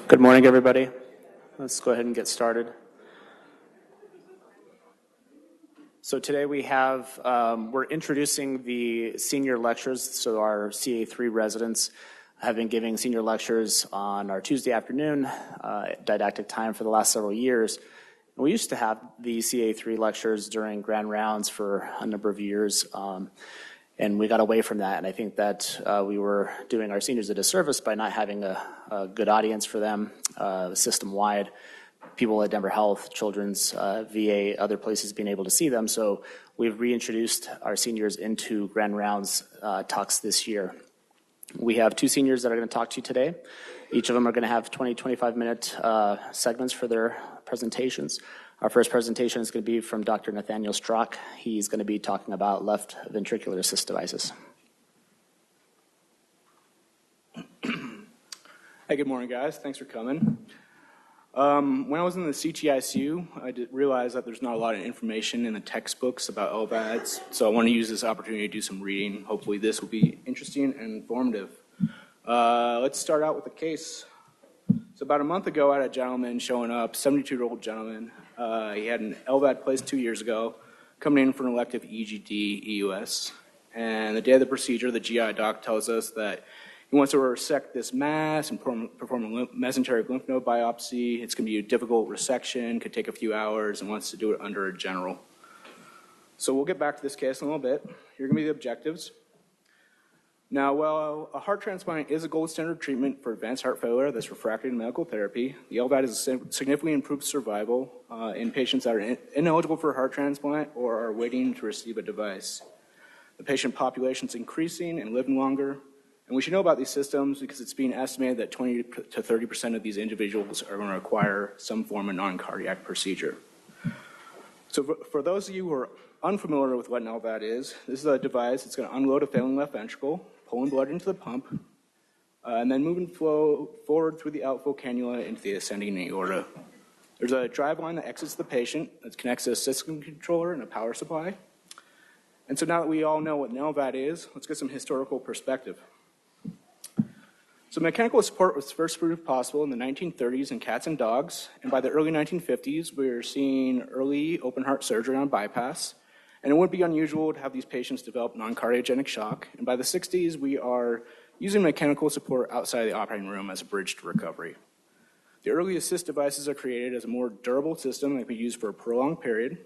Good morning, everybody. Let's go ahead and get started. So today we have, we're introducing the senior lectures. So our CA3 residents have been giving senior lectures on our Tuesday afternoon didactic time for the last several years. And we used to have the CA3 lectures during grand rounds for a number of years. And we got away from that, and I think that we were doing our seniors a disservice by not having a good audience for them system-wide. People at Denver Health, Children's, VA, other places being able to see them. So we've reintroduced our seniors into grand rounds talks this year. We have two seniors that are going to talk to you today. Each of them are going to have 20, 25-minute segments for their presentations. Our first presentation is going to be from Dr. Nathaniel Strock. He's going to be talking about left ventricular assist devices. Hey, good morning, guys. Thanks for coming. When I was in the CTICU, I realized that there's not a lot of information in the textbooks about LVADs, so I want to use this opportunity to do some reading. Hopefully this will be interesting and informative. Let's start out with the case. So about a month ago, I had a gentleman showing up, 72-year-old gentleman. He had an LVAD placed 2 years ago, coming in for an elective EGD EUS. And the day of the procedure, the GI doc tells us that he wants to resect this mass and perform a mesenteric lymph node biopsy. It's going to be a difficult resection, could take a few hours, and wants to do it under a general. So we'll get back to this case in a little bit. Here are going to be the objectives. Now, while a heart transplant is a gold standard treatment for advanced heart failure that's refractory to medical therapy, the LVAD has significantly improved survival in patients that are ineligible for a heart transplant or are waiting to receive a device. The patient population is increasing and living longer, and we should know about these systems because it's being estimated that 20 to 30% of these individuals are going to require some form of non-cardiac procedure. So for those of you who are unfamiliar with what an LVAD is, this is a device that's going to unload a failing left ventricle, pulling blood into the pump, and then moving flow forward through the outflow cannula into the ascending aorta. There's a drive line that exits the patient that connects to a system controller and a power supply. And so now that we all know what an LVAD is, let's get some historical perspective. So mechanical support was first proved possible in the 1930s in cats and dogs, and by the early 1950s, we were seeing early open heart surgery on bypass. And it wouldn't be unusual to have these patients develop non-cardiogenic shock. And by the 60s, we are using mechanical support outside the operating room as a bridge to recovery. The early assist devices are created as a more durable system that can be used for a prolonged period.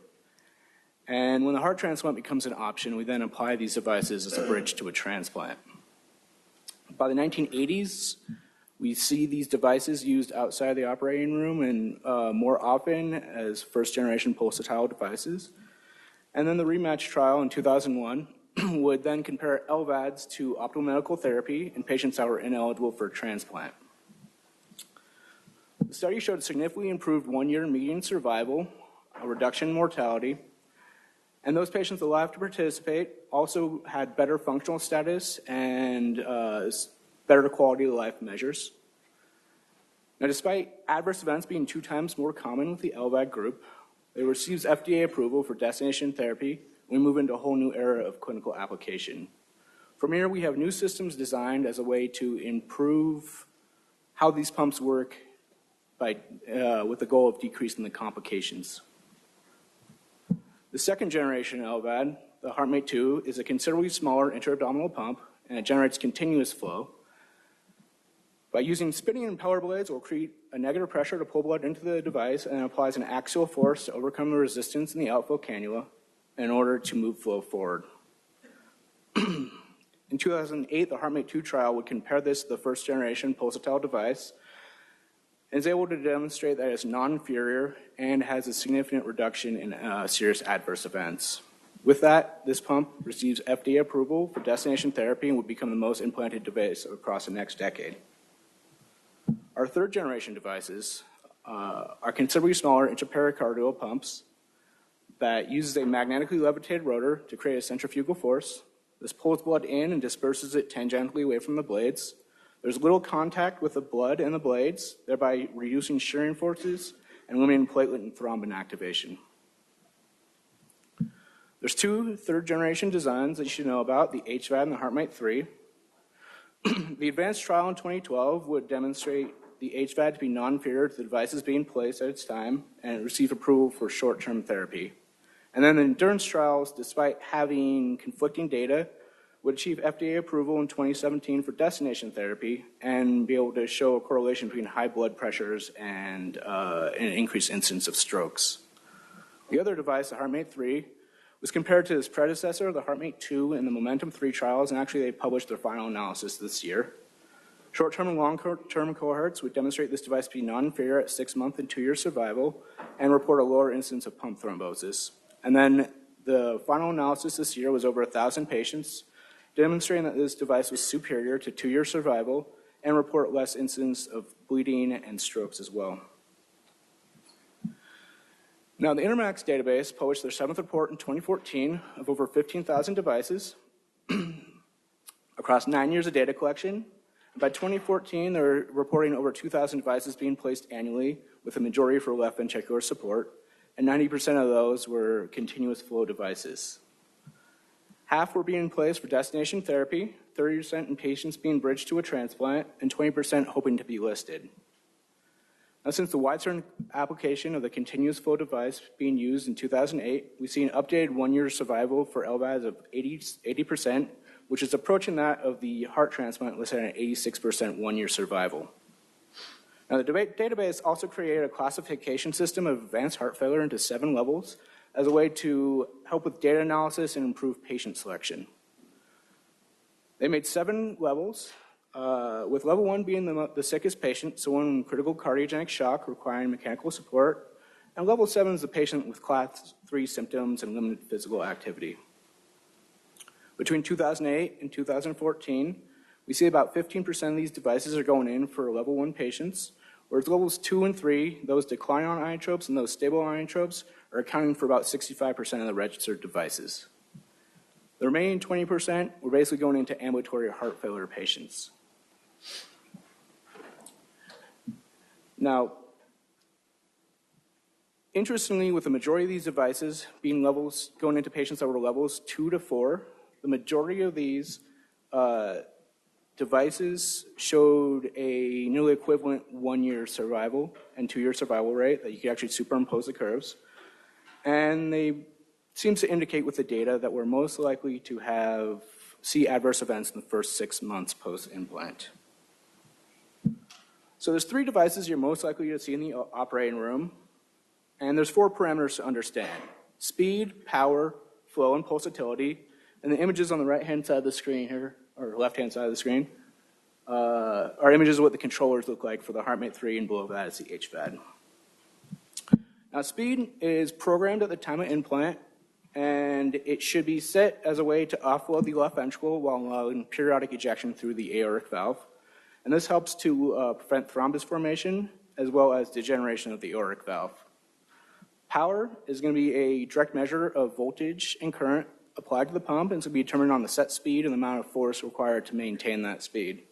And when the heart transplant becomes an option, we then apply these devices as a bridge to a transplant. By the 1980s, we see these devices used outside the operating room and more often as first-generation pulsatile devices. And then the rematch trial in 2001 would then compare LVADs to optimal medical therapy in patients that were ineligible for transplant. The study showed significantly improved 1-year median survival, a reduction in mortality, and those patients allowed to participate also had better functional status and better quality of life measures. Now, despite adverse events being 2 times more common with the LVAD group, it receives FDA approval for destination therapy. We move into a whole new era of clinical application. From here, we have new systems designed as a way to improve how these pumps work by, with the goal of decreasing the complications. The second generation LVAD, the HeartMate 2, is a considerably smaller intra-abdominal pump, and it generates continuous flow. By using spinning impeller blades, we'll create a negative pressure to pull blood into the device and applies an axial force to overcome the resistance in the outflow cannula in order to move flow forward. In 2008, the HeartMate 2 trial would compare this to the first generation pulsatile device and is able to demonstrate that it's non-inferior and has a significant reduction in serious adverse events. With that, this pump receives FDA approval for destination therapy and would become the most implanted device across the next decade. Our third generation devices are considerably smaller intrapericardial pumps that uses a magnetically levitated rotor to create a centrifugal force. This pulls blood in and disperses it tangentially away from the blades. There's little contact with the blood and the blades, thereby reducing shearing forces and limiting platelet and thrombin activation. There's 2 third generation designs that you should know about, the HVAD and the HeartMate 3. The advanced trial in 2012 would demonstrate the HVAD to be non-inferior to the devices being placed at its time, and it received approval for short-term therapy. And then the endurance trials, despite having conflicting data, would achieve FDA approval in 2017 for destination therapy and be able to show a correlation between high blood pressures and an increased incidence of strokes. The other device, the HeartMate 3, was compared to its predecessor, the HeartMate 2, in the Momentum 3 trials, and actually they published their final analysis this year. Short-term and long-term cohorts would demonstrate this device to be non-inferior at 6-month and 2-year survival and report a lower incidence of pump thrombosis. And then the final analysis this year was over 1,000 patients, demonstrating that this device was superior to 2-year survival and report less incidence of bleeding and strokes as well. Now, the Intermax database published their 7th report in 2014 of over 15,000 devices across 9 years of data collection. By 2014, they're reporting over 2,000 devices being placed annually, with a majority for left ventricular support, and 90% of those were continuous flow devices. Half were being placed for destination therapy, 30% in patients being bridged to a transplant, and 20% hoping to be listed. Now, since the widespread application of the continuous flow device being used in 2008, we see an updated 1-year survival for LVADs of 80%, which is approaching that of the heart transplant listed at 86% 1-year survival. Now, the database also created a classification system of advanced heart failure into 7 levels as a way to help with data analysis and improve patient selection. They made 7 levels, with level 1 being the sickest patient, someone in critical cardiogenic shock requiring mechanical support, and level 7 is the patient with class 3 symptoms and limited physical activity. Between 2008 and 2014, we see about 15% of these devices are going in for level 1 patients, whereas levels 2 and 3, those declining on inotropes and those stable on inotropes, are accounting for about 65% of the registered devices. The remaining 20% were basically going into ambulatory heart failure patients. Now, interestingly, with the majority of these devices being levels going into patients that were levels 2 to 4, the majority of these devices showed a nearly equivalent 1-year survival and 2-year survival rate that you could actually superimpose the curves. And they seem to indicate with the data that we're most likely to see adverse events in the first 6 months post-implant. So there's 3 devices you're most likely to see in the operating room, and there's 4 parameters to understand: speed, power, flow, and pulsatility. And the images on the right-hand side of the screen here, or left-hand side of the screen, are images of what the controllers look like for the HeartMate 3, and below that is the HVAD. Now, speed is programmed at the time of implant, and it should be set as a way to offload the left ventricle while allowing periodic ejection through the aortic valve. And this helps to prevent thrombus formation as well as degeneration of the aortic valve. Power is going to be a direct measure of voltage and current applied to the pump, and it's going to be determined on the set speed and the amount of force required to maintain that speed.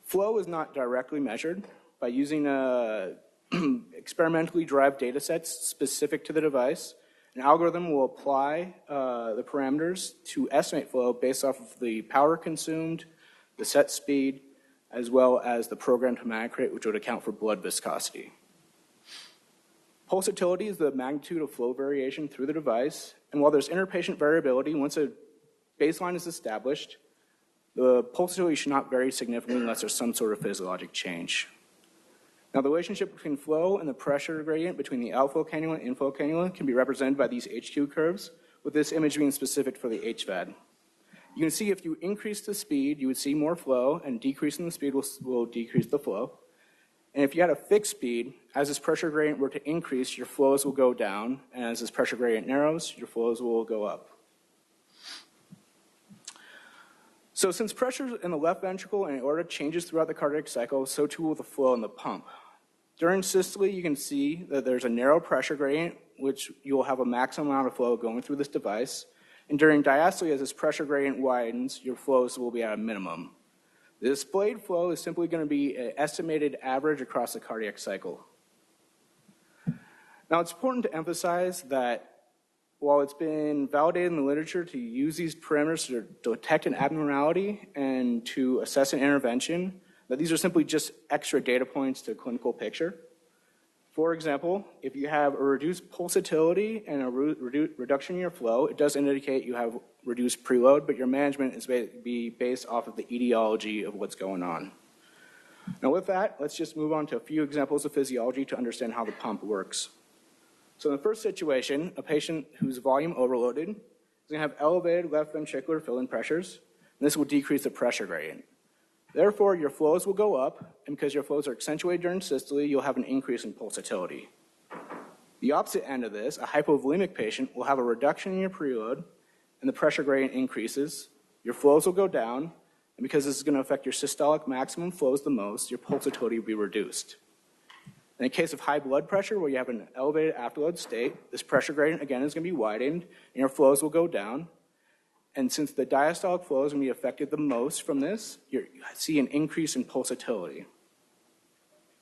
Flow is not directly measured. By using experimentally derived data sets specific to the device, an algorithm will apply the parameters to estimate flow based off of the power consumed, the set speed, as well as the programmed hematocrit rate, which would account for blood viscosity. Pulsatility is the magnitude of flow variation through the device, and while there's interpatient variability, once a baseline is established, the pulsatility should not vary significantly unless there's some sort of physiologic change. Now, the relationship between flow and the pressure gradient between the outflow cannula and inflow cannula can be represented by these HQ curves, with this image being specific for the HVAD. You can see if you increase the speed, you would see more flow, and decreasing the speed will decrease the flow. And if you had a fixed speed, as this pressure gradient were to increase, your flows will go down, and as this pressure gradient narrows, your flows will go up. So since pressure in the left ventricle and aorta changes throughout the cardiac cycle, so too will the flow in the pump. During systole, you can see that there's a narrow pressure gradient, which you will have a maximum amount of flow going through this device. And during diastole, as this pressure gradient widens, your flows will be at a minimum. The displayed flow is simply going to be an estimated average across the cardiac cycle. Now, it's important to emphasize that while it's been validated in the literature to use these parameters to detect an abnormality and to assess an intervention, that these are simply just extra data points to a clinical picture. For example, if you have a reduced pulsatility and a reduction in your flow, it does indicate you have reduced preload, but your management is be based off of the etiology of what's going on. Now with that, let's just move on to a few examples of physiology to understand how the pump works. So in the first situation, a patient who's volume overloaded is going to have elevated left ventricular fill-in pressures, and this will decrease the pressure gradient. Therefore, your flows will go up, and because your flows are accentuated during systole, you'll have an increase in pulsatility. The opposite end of this, a hypovolemic patient, will have a reduction in your preload, and the pressure gradient increases. Your flows will go down, and because this is going to affect your systolic maximum flows the most, your pulsatility will be reduced. In the case of high blood pressure, where you have an elevated afterload state, this pressure gradient again is going to be widened, and your flows will go down. And since the diastolic flow is going to be affected the most from this, you see an increase in pulsatility.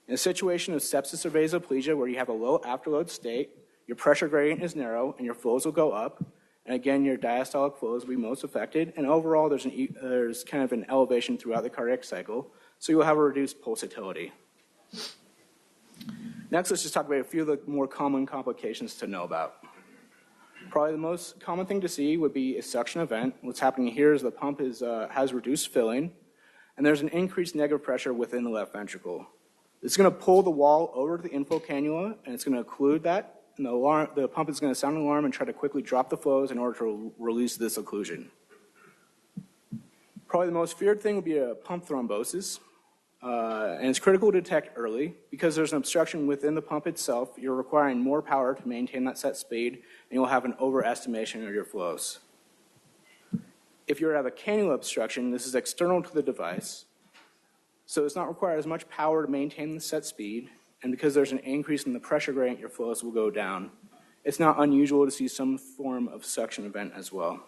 In a situation of sepsis or vasoplegia where you have a low afterload state, your pressure gradient is narrow and your flows will go up. And again, your diastolic flows will be most affected. And overall, there's kind of an elevation throughout the cardiac cycle. So you'll have a reduced pulsatility. Next, let's just talk about a few of the more common complications to know about. Probably the most common thing to see would be a suction event. What's happening here is the pump has reduced filling, and there's an increased negative pressure within the left ventricle. It's going to pull the wall over to the inflow cannula, and it's going to occlude that, and the pump is going to sound an alarm and try to quickly drop the flows in order to release this occlusion. Probably the most feared thing would be a pump thrombosis. And it's critical to detect early because there's an obstruction within the pump itself. You're requiring more power to maintain that set speed, and you'll have an overestimation of your flows. If you have a cannula obstruction, this is external to the device, so it's not required as much power to maintain the set speed, and because there's an increase in the pressure gradient, your flows will go down. It's not unusual to see some form of suction event as well.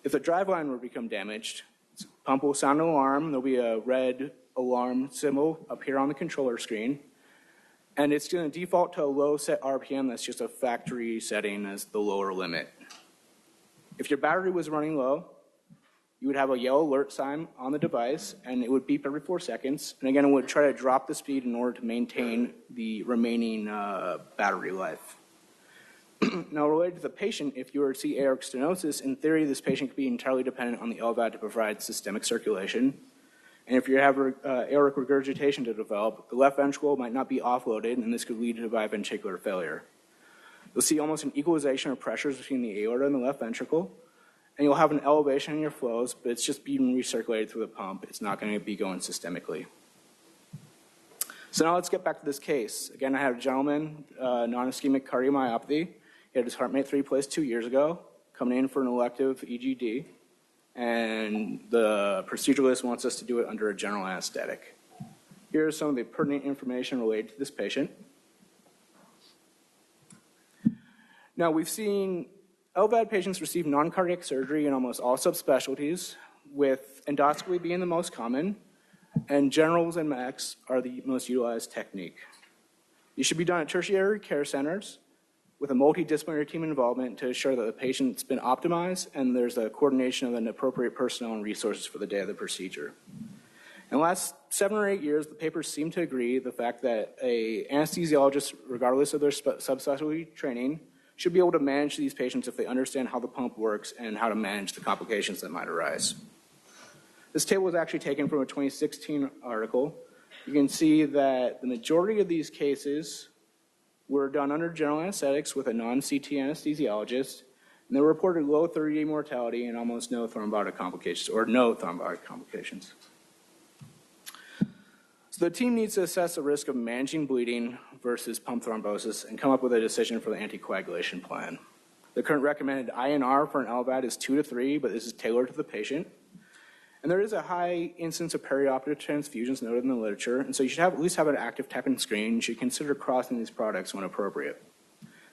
If the driveline were to become damaged, the pump will sound an alarm. There'll be a red alarm symbol up here on the controller screen. And it's going to default to a low set RPM that's just a factory setting as the lower limit. If your battery was running low, you would have a yellow alert sign on the device, and it would beep every 4 seconds. And again, it would try to drop the speed in order to maintain the remaining battery life. Now, related to the patient, if you were to see aortic stenosis, in theory, this patient could be entirely dependent on the LVAD to provide systemic circulation. And if you have aortic regurgitation to develop, the left ventricle might not be offloaded, and this could lead to biventricular failure. You'll see almost an equalization of pressures between the aorta and the left ventricle, and you'll have an elevation in your flows, but it's just being recirculated through the pump. It's not going to be going systemically. So now let's get back to this case. Again, I had a gentleman, non-ischemic cardiomyopathy. He had his heart rate replaced 2 years ago, coming in for an elective EGD, and the proceduralist wants us to do it under a general anesthetic. Here's some of the pertinent information related to this patient. Now, we've seen LVAD patients receive non-cardiac surgery in almost all subspecialties, with endoscopy being the most common, and generals and max are the most utilized technique. These should be done at tertiary care centers with a multidisciplinary team involvement to ensure that the patient's been optimized and there's a coordination of an appropriate personnel and resources for the day of the procedure. In the last 7 or 8 years, the papers seem to agree the fact that an anesthesiologist, regardless of their subspecialty training, should be able to manage these patients if they understand how the pump works and how to manage the complications that might arise. This table was actually taken from a 2016 article. You can see that the majority of these cases were done under general anesthetics with a non-CT anesthesiologist, and they reported low 30-day mortality and almost no thrombotic complications, or no thrombotic complications. So the team needs to assess the risk of managing bleeding versus pump thrombosis and come up with a decision for the anticoagulation plan. The current recommended INR for an LVAD is 2 to 3, but this is tailored to the patient. And there is a high incidence of perioperative transfusions noted in the literature, and so you should at least have an active tap-in screen. You should consider crossing these products when appropriate.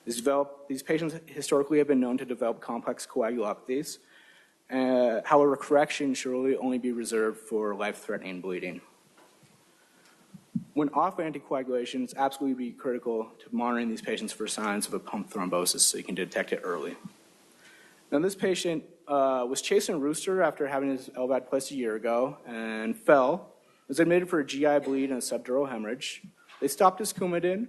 These patients historically have been known to develop complex coagulopathies. However, correction should really only be reserved for life-threatening bleeding. When off anticoagulation, it's absolutely critical to monitoring these patients for signs of a pump thrombosis so you can detect it early. Now, this patient was chasing a rooster after having his LVAD placed a year ago and fell, was admitted for a GI bleed and a subdural hemorrhage. They stopped his Coumadin,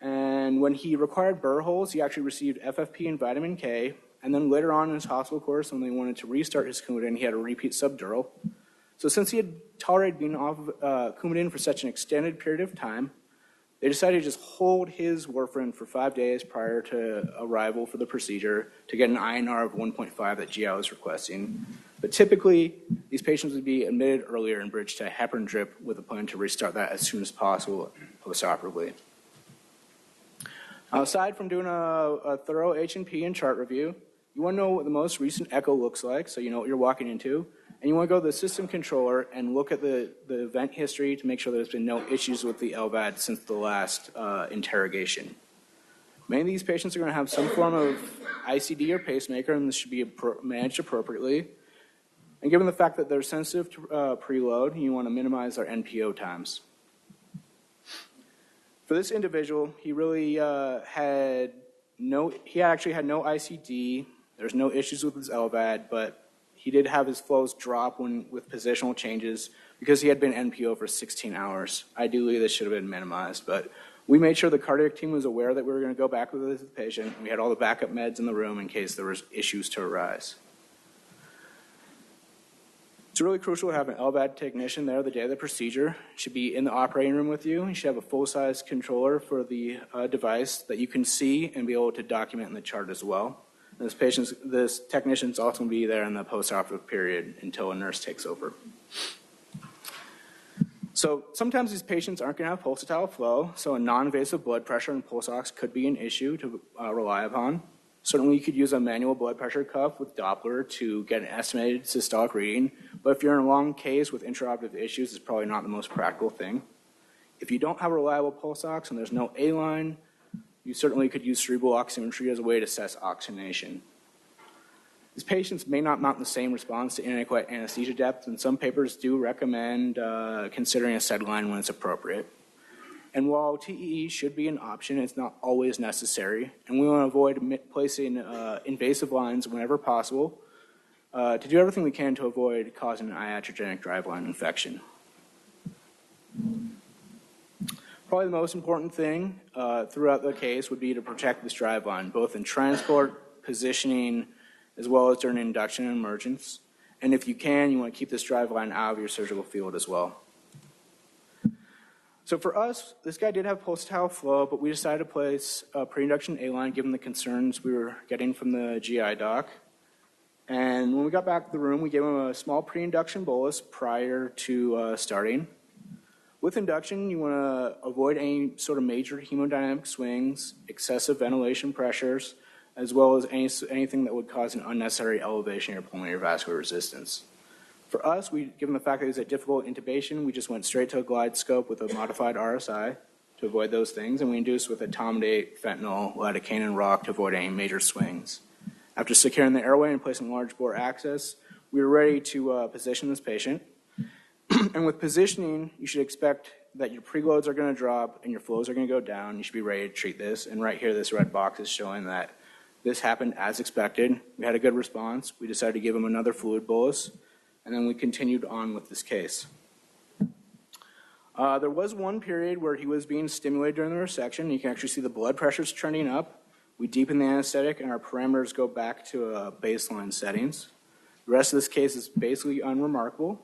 and when he required burr holes, he actually received FFP and vitamin K, and then later on in his hospital course, when they wanted to restart his Coumadin, he had a repeat subdural. So since he had tolerated being off of Coumadin for such an extended period of time, they decided to just hold his warfarin for 5 days prior to arrival for the procedure to get an INR of 1.5 that GI was requesting. But typically, these patients would be admitted earlier and bridged to heparin drip with a plan to restart that as soon as possible postoperatively. Aside from doing a thorough H&P and chart review, you want to know what the most recent echo looks like so you know what you're walking into. And you want to go to the system controller and look at the event history to make sure there's been no issues with the LVAD since the last interrogation. Many of these patients are going to have some form of ICD or pacemaker, and this should be managed appropriately. And given the fact that they're sensitive to preload, you want to minimize their NPO times. For this individual, he really actually had no ICD. There's no issues with his LVAD, but he did have his flows drop with positional changes because he had been NPO for 16 hours. Ideally, this should have been minimized, but we made sure the cardiac team was aware that we were going to go back with the patient. We had all the backup meds in the room in case there was issues to arise. It's really crucial to have an LVAD technician there the day of the procedure. It should be in the operating room with you. You should have a full-size controller for the device that you can see and be able to document in the chart as well. This technician's also going to be there in the post-operative period until a nurse takes over. So sometimes these patients aren't going to have pulsatile flow, so a non-invasive blood pressure and pulse ox could be an issue to rely upon. Certainly you could use a manual blood pressure cuff with Doppler to get an estimated systolic reading, but if you're in a long case with intraoperative issues, it's probably not the most practical thing. If you don't have a reliable pulse ox and there's no A-line, you certainly could use cerebral oximetry as a way to assess oxygenation. These patients may not mount the same response to inadequate anesthesia depth, and some papers do recommend considering a SED-line when it's appropriate. And while TEE should be an option, it's not always necessary, and we want to avoid placing invasive lines whenever possible to do everything we can to avoid causing an iatrogenic driveline infection. Probably the most important thing throughout the case would be to protect this driveline, both in transport, positioning, as well as during induction and emergence. And if you can, you want to keep this driveline out of your surgical field as well. So for us, this guy did have pulsatile flow, but we decided to place a pre-induction A-line given the concerns we were getting from the GI doc. And when we got back to the room, we gave him a small pre-induction bolus prior to starting. With induction, you want to avoid any sort of major hemodynamic swings, excessive ventilation pressures, as well as anything that would cause an unnecessary elevation in your pulmonary vascular resistance. For us, given the fact that it was a difficult intubation, we just went straight to a glide scope with a modified RSI to avoid those things, and we induced with etomidate, fentanyl, lidocaine, and rock to avoid any major swings. After securing the airway and placing large bore access, we were ready to position this patient. And with positioning, you should expect that your preloads are going to drop and your flows are going to go down. You should be ready to treat this. And right here, this red box is showing that this happened as expected. We had a good response. We decided to give him another fluid bolus, and then we continued on with this case. There was one period where he was being stimulated during the resection. You can actually see the blood pressures trending up. We deepen the anesthetic, and our parameters go back to baseline settings. The rest of this case is basically unremarkable.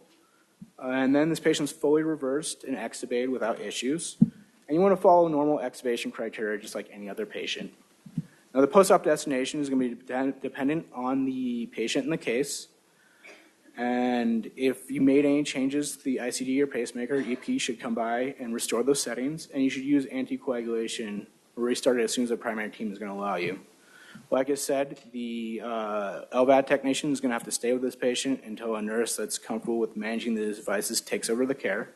And then this patient's fully reversed and extubated without issues. And you want to follow normal extubation criteria just like any other patient. Now the post-op destination is going to be dependent on the patient and the case. And if you made any changes to the ICD or pacemaker, EP should come by and restore those settings. And you should use anticoagulation or restart it as soon as the primary team is going to allow you. Like I said, the LVAD technician is going to have to stay with this patient until a nurse that's comfortable with managing the devices takes over the care.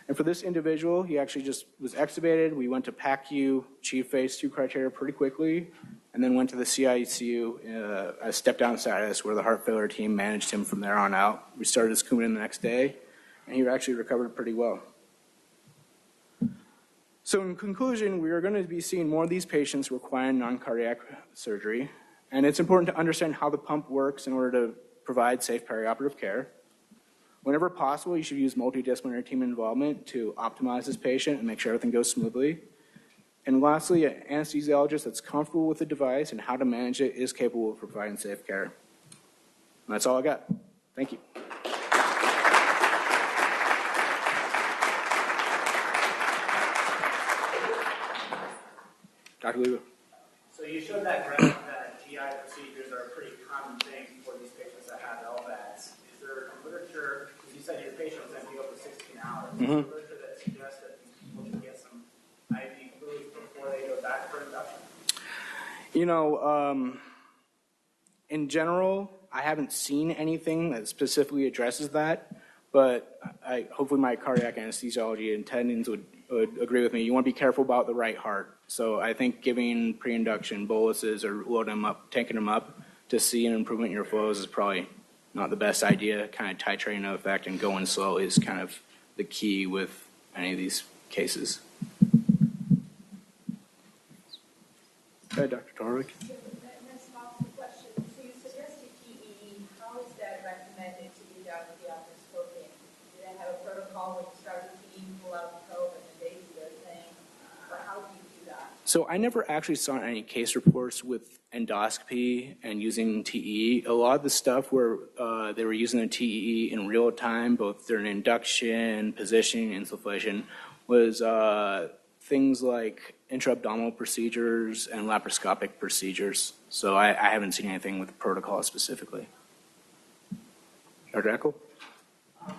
And for this individual, he actually just was extubated. We went to PACU, achieved phase 2 criteria pretty quickly, and then went to the CICU, a step-down status where the heart failure team managed him from there on out. We started his Coumadin the next day, and he actually recovered pretty well. So in conclusion, we are going to be seeing more of these patients requiring non-cardiac surgery, and it's important to understand how the pump works in order to provide safe perioperative care. Whenever possible, you should use multidisciplinary team involvement to optimize this patient and make sure everything goes smoothly. And lastly, an anesthesiologist that's comfortable with the device and how to manage it is capable of providing safe care. And that's all I got. Thank you. Dr. Lugo. So you showed that graph that GI procedures are a pretty common thing for these patients that have LVADs. Is there literature, because you said your patients then be up to 16 hours, is there literature that suggests that these people should get some IV fluids before they go back for induction? You know, in general, I haven't seen anything that specifically addresses that, but hopefully my cardiac anesthesiology attendings would agree with me. You want to be careful about the right heart. So I think giving pre-induction boluses or loading them up, tanking them up to see an improvement in your flows is probably not the best idea. Kind of titrating the effect and going slow is kind of the key with any of these cases. Go ahead, Dr. Torvik. That's an question. So you suggested TEE. How is that recommended to be done with the arthroscoping? Do they have a protocol when you start with TEE, pull out the probe, and then they do their thing? Or how do you do that? So I never actually saw any case reports with endoscopy and using TEE. A lot of the stuff where they were using the TEE in real time, both during induction, positioning, insufflation, was things like intra-abdominal procedures and laparoscopic procedures. So I haven't seen anything with the protocol specifically. Dr. Eckel?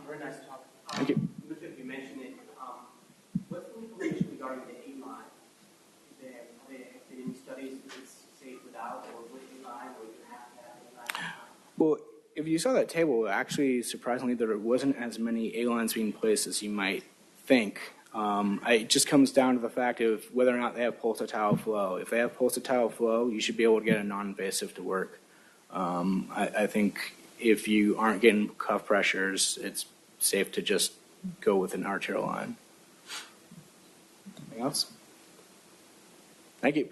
Very nice talk. Thank you. You mentioned it. What's the information regarding the A-line? Have they did any studies if it's safe without or with A-line, or you have to have A-line? Well, if you saw that table, actually, surprisingly, there wasn't as many A-lines being placed as you might think. It just comes down to the fact of whether or not they have pulsatile flow. If they have pulsatile flow, you should be able to get a non-invasive to work. I think if you aren't getting cuff pressures, it's safe to just go with an arterial line. Anything else? Thank you.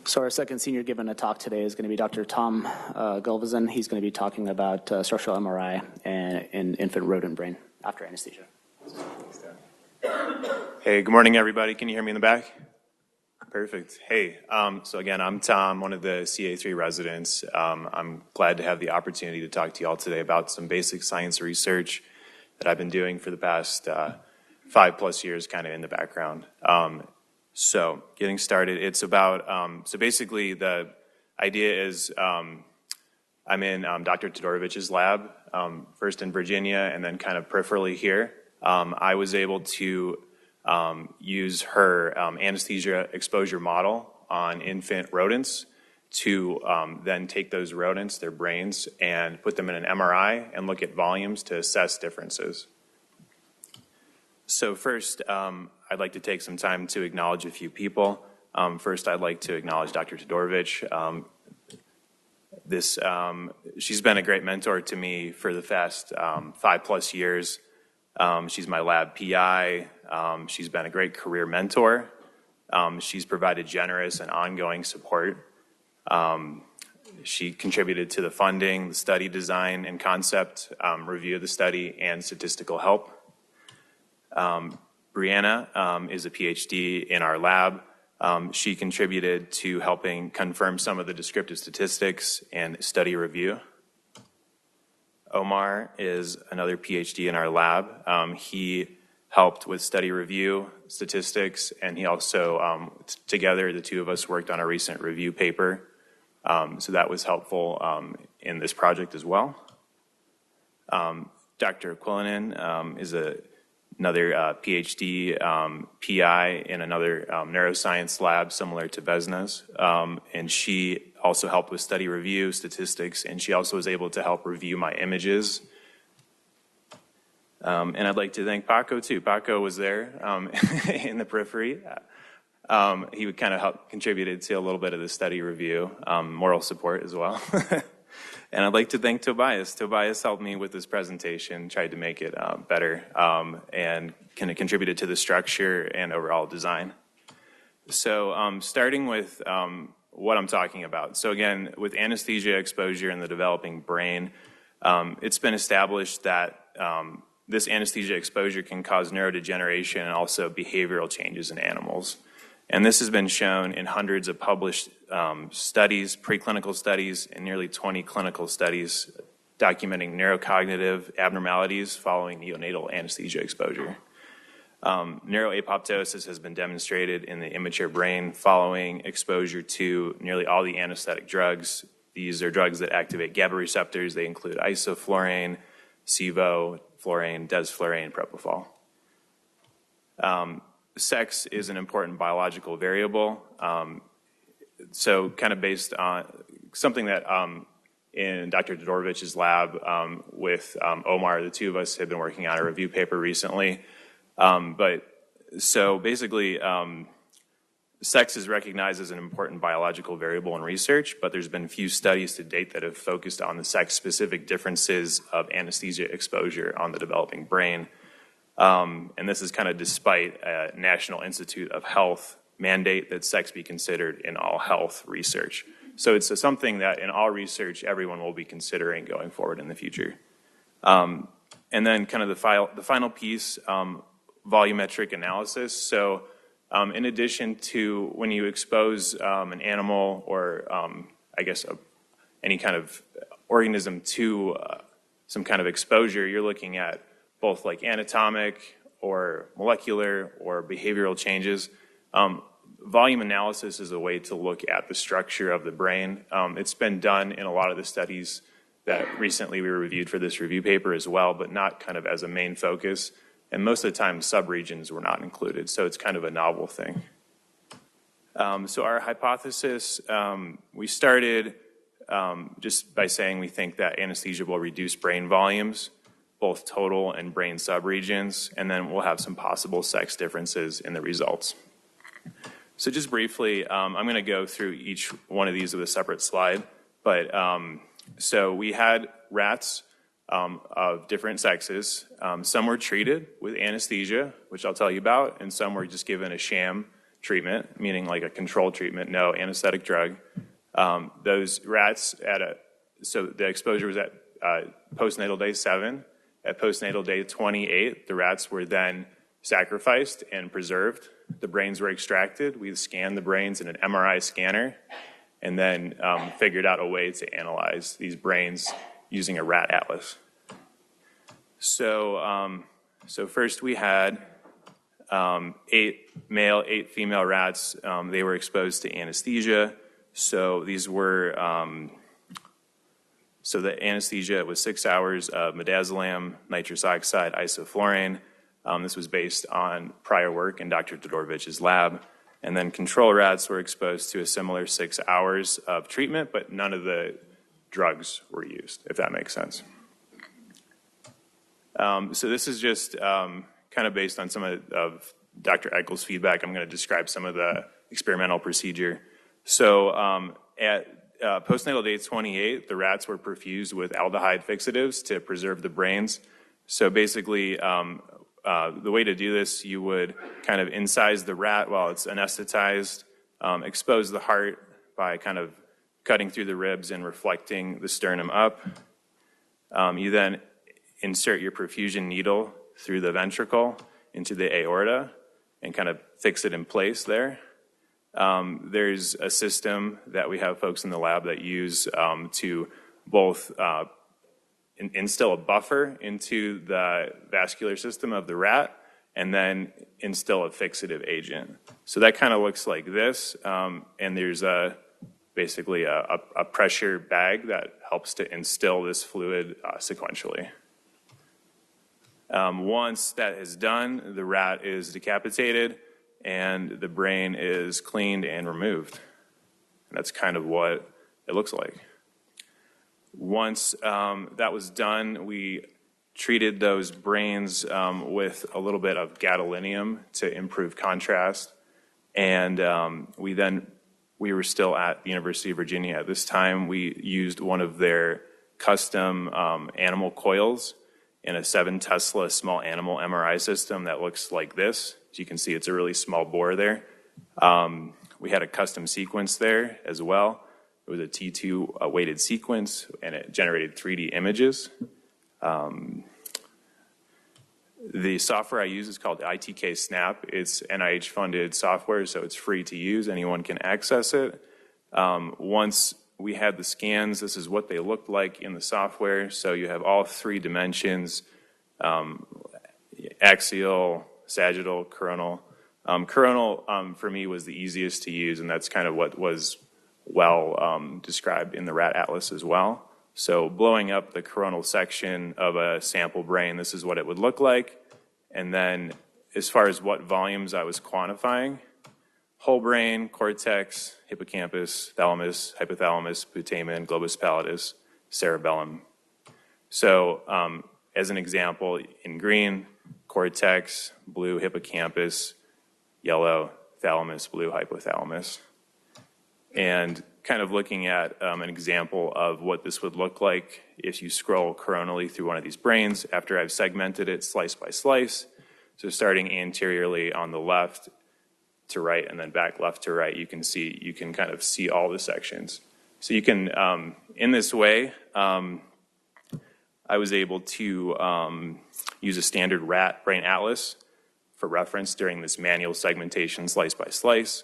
So our second senior giving a talk today is going to be Dr. Tom Gulvizin. He's going to be talking about structural MRI and infant rodent brain after anesthesia. Hey, good morning, everybody. Can you hear me in the back? Perfect. Hey, so again, I'm Tom, one of the CA3 residents. I'm glad to have the opportunity to talk to you all today about some basic science research that I've been doing for the past 5+ years, kind of in the background. So getting started, it's about, so basically the idea is I'm in Dr. Todorovich's lab, first in Virginia and then kind of peripherally here. I was able to use her anesthesia exposure model on infant rodents to then take those rodents, their brains, and put them in an MRI and look at volumes to assess differences. So first, I'd like to take some time to acknowledge a few people. First, I'd like to acknowledge Dr. Todorovich. She's been a great mentor to me for the past 5+ years. She's my lab PI. She's been a great career mentor. She's provided generous and ongoing support. She contributed to the funding, the study design and concept, review of the study, and statistical help. Brianna is a PhD in our lab. She contributed to helping confirm some of the descriptive statistics and study review. Omar is another PhD in our lab. He helped with study review, statistics, and he also, together, the two of us worked on a recent review paper. So that was helpful in this project as well. Dr. Quillinan is another PhD PI in another neuroscience lab similar to Vesna's, and she also helped with study review, statistics, and she also was able to help review my images. And I'd like to thank Paco too. Paco was there in the periphery. He kind of helped contributed to a little bit of the study review, moral support as well. And I'd like to thank Tobias. Tobias helped me with this presentation, tried to make it better, and kind of contributed to the structure and overall design. So starting with what I'm talking about. So again, with anesthesia exposure in the developing brain, it's been established that this anesthesia exposure can cause neurodegeneration and also behavioral changes in animals. And this has been shown in hundreds of published studies, preclinical studies, and nearly 20 clinical studies documenting neurocognitive abnormalities following neonatal anesthesia exposure. Neuroapoptosis has been demonstrated in the immature brain following exposure to nearly all the anesthetic drugs. These are drugs that activate GABA receptors. They include isoflurane, Sevo, fluorane, desflurane, propofol. Sex is an important biological variable. So kind of based on something that in Dr. Todorovich's lab with Omar, the two of us have been working on a review paper recently. But so basically, sex is recognized as an important biological variable in research, but there's been few studies to date that have focused on the sex-specific differences of anesthesia exposure on the developing brain. And this is kind of despite a National Institute of Health mandate that sex be considered in all health research. So it's something that in all research, everyone will be considering going forward in the future. And then kind of the final piece, volumetric analysis. So in addition to when you expose an animal or I guess any kind of organism to some kind of exposure, you're looking at both like anatomic or molecular or behavioral changes. Volume analysis is a way to look at the structure of the brain. It's been done in a lot of the studies that recently we reviewed for this review paper as well, but not kind of as a main focus. And most of the time, subregions were not included, so it's kind of a novel thing. So our hypothesis, we started just by saying we think that anesthesia will reduce brain volumes, both total and brain subregions, and then we'll have some possible sex differences in the results. So just briefly, I'm going to go through each one of these with a separate slide, but so we had rats of different sexes. Some were treated with anesthesia, which I'll tell you about, and some were just given a sham treatment, meaning like a control treatment, no anesthetic drug. Those rats so the exposure was at postnatal day 7. At postnatal day 28, the rats were then sacrificed and preserved. The brains were extracted. We scanned the brains in an MRI scanner and then figured out a way to analyze these brains using a rat atlas. So, so first we had 8 male, 8 female rats. They were exposed to anesthesia. So these were, so the anesthesia was 6 hours of midazolam, nitrous oxide, isoflurane. This was based on prior work in Dr. Todorovich's lab. And then control rats were exposed to a similar 6 hours of treatment, but none of the drugs were used, if that makes sense. So this is just kind of based on some of Dr. Eichel's feedback. I'm going to describe some of the experimental procedure. So at postnatal day 28, the rats were perfused with aldehyde fixatives to preserve the brains. So basically, the way to do this, you would kind of incise the rat while it's anesthetized, expose the heart by kind of cutting through the ribs and reflecting the sternum up. You then insert your perfusion needle through the ventricle into the aorta and kind of fix it in place there. There's a system that we have folks in the lab that use to both instill a buffer into the vascular system of the rat and then instill a fixative agent. So that kind of looks like this, and there's basically a pressure bag that helps to instill this fluid sequentially. Once that is done, the rat is decapitated and the brain is cleaned and removed. And that's kind of what it looks like. Once that was done, we treated those brains with a little bit of gadolinium to improve contrast. And we were still at the University of Virginia at this time. We used one of their custom animal coils in a 7 Tesla small animal MRI system that looks like this. As you can see, it's a really small bore there. We had a custom sequence there as well. It was a T2 weighted sequence, and it generated 3D images. The software I use is called ITK Snap. It's NIH-funded software, so it's free to use. Anyone can access it. Once we had the scans, this is what they looked like in the software. So you have all 3 dimensions, axial, sagittal, coronal. Coronal, for me, was the easiest to use, and that's kind of what was well described in the rat atlas as well. So blowing up the coronal section of a sample brain, this is what it would look like. And then as far as what volumes I was quantifying, whole brain, cortex, hippocampus, thalamus, hypothalamus, putamen, globus pallidus, cerebellum. So as an example, in green, cortex, blue, hippocampus, yellow, thalamus, blue, hypothalamus. And kind of looking at an example of what this would look like if you scroll coronally through one of these brains after I've segmented it slice by slice. So starting anteriorly on the left to right and then back left to right, you can kind of see all the sections. So you can, in this way, I was able to use a standard rat brain atlas for reference during this manual segmentation slice by slice.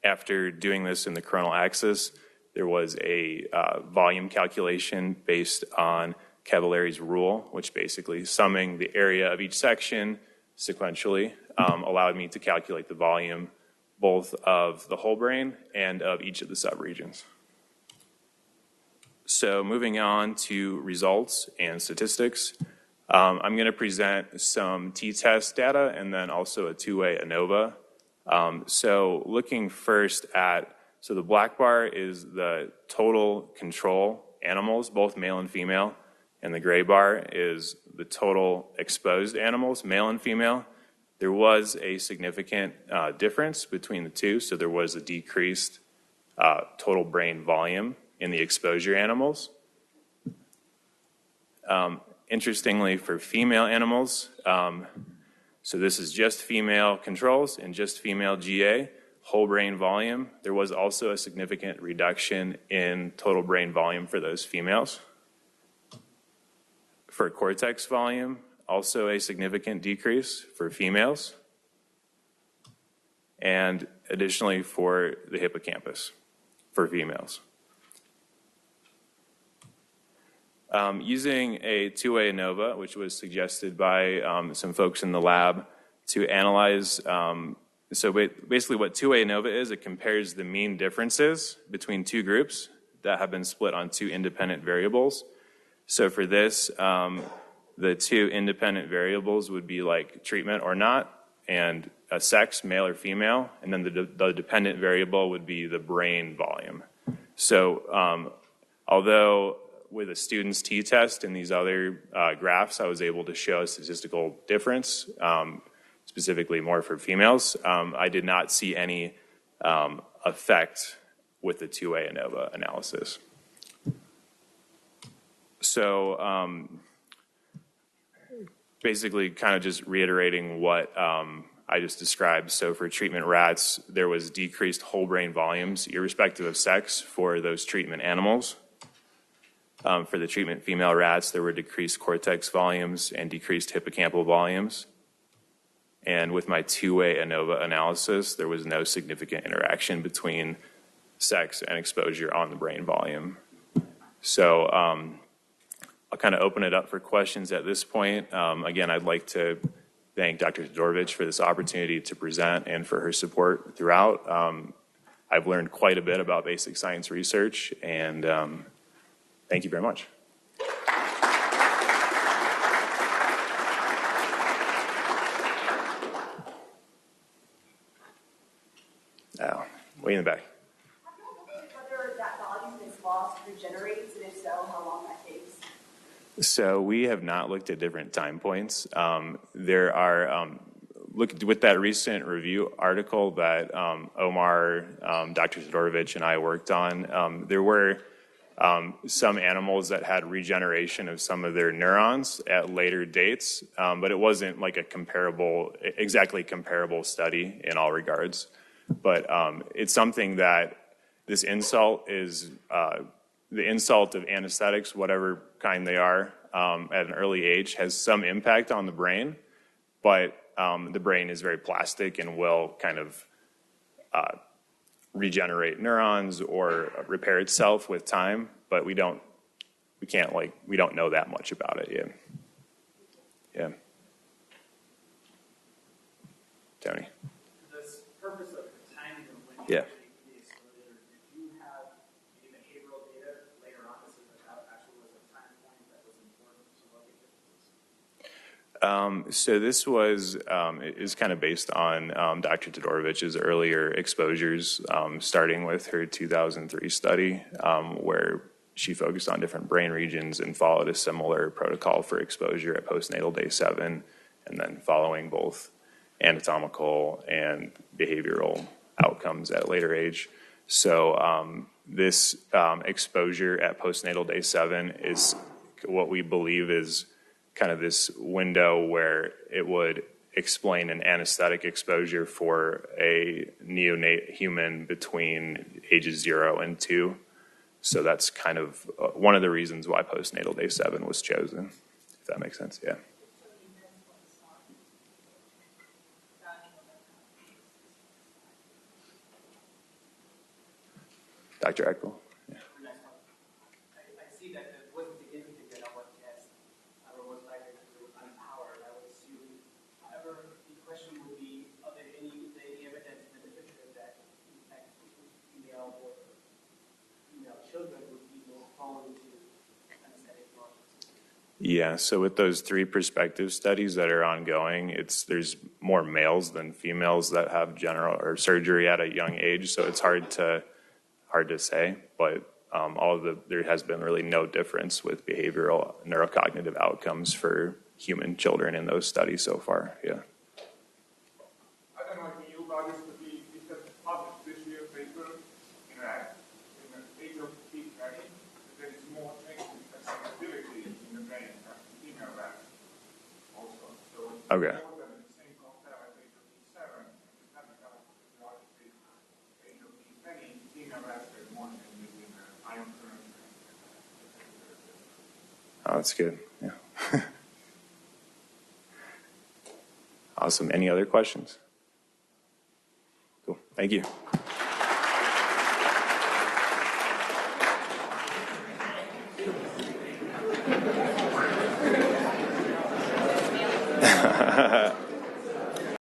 After doing this in the coronal axis, there was a volume calculation based on Cavallari's rule, which basically summing the area of each section sequentially allowed me to calculate the volume both of the whole brain and of each of the subregions. So moving on to results and statistics, I'm going to present some t-test data and then also a 2-way ANOVA. So looking first at, so the black bar is the total control animals, both male and female, and the gray bar is the total exposed animals, male and female. There was a significant difference between the two, so there was a decreased total brain volume in the exposure animals. Interestingly, for female animals, so this is just female controls and just female GA, whole brain volume. There was also a significant reduction in total brain volume for those females. For cortex volume, also a significant decrease for females. And additionally for the hippocampus for females. Using a 2-way ANOVA, which was suggested by some folks in the lab to analyze, so basically what 2-way ANOVA is, it compares the mean differences between 2 groups that have been split on 2 independent variables. So for this, the 2 independent variables would be like treatment or not, and a sex, male or female, and then the dependent variable would be the brain volume. So although with a student's t-test and these other graphs, I was able to show a statistical difference, specifically more for females. I did not see any effect with the 2-way ANOVA analysis. So basically kind of just reiterating what I just described. So for treatment rats, there was decreased whole brain volumes, irrespective of sex, for those treatment animals. For the treatment female rats, there were decreased cortex volumes and decreased hippocampal volumes. And with my 2-way ANOVA analysis, there was no significant interaction between sex and exposure on the brain volume. So I'll kind of open it up for questions at this point. Again, I'd like to thank Dr. Todorovic for this opportunity to present and for her support throughout. I've learned quite a bit about basic science research, and thank you very much. Oh, way in the back. Have you looked at whether that volume is lost, regenerates, and if so, how long that takes? So we have not looked at different time points. There are, look with that recent review article that Omar, Dr. Todorovich, and I worked on, there were some animals that had regeneration of some of their neurons at later dates, but it wasn't like a exactly comparable study in all regards. But it's something that this insult is the insult of anesthetics, whatever kind they are, at an early age has some impact on the brain, but the brain is very plastic and will kind of regenerate neurons or repair itself with time, but we don't know that much about it yet. Yeah. Tony. The purpose of the timing of when Yeah. the exposure, did you have any behavioral data later on? This actually was a time point that was important to look at differences? So this is kind of based on Dr. Todorovich's earlier exposures, starting with her 2003 study, where she focused on different brain regions and followed a similar protocol for exposure at postnatal day 7, and then following both anatomical and behavioral outcomes at a later age. So this exposure at postnatal day 7 is what we believe is kind of this window where it would explain an anesthetic exposure for a neonate human between ages 0 and 2. So that's kind of one of the reasons why postnatal day 7 was chosen, if that makes sense. Yeah. Dr. Eckel. Yeah. I see that it wasn't significant that our test was likely to unempowered. I would assume. However, the question would be: are there any evidence in the literature that, in fact, female children would be more prone to anesthetic emergencies? Yeah, so with those 3 prospective studies that are ongoing, there's more males than females that have general or surgery at a young age, so it's hard to say, but there has been really no difference with behavioral neurocognitive outcomes for human children in those studies so far. Yeah. I don't know if you guys could be published this year paper in the age of peak training, there is more changes and sensitivity in the brain than female rats also. So Okay. more than the same compare at age of P7, and the chemical physiology age of P20, female rats have more changes in the ion current. Oh, that's good. Yeah. Awesome. Any other questions? Cool. Thank you.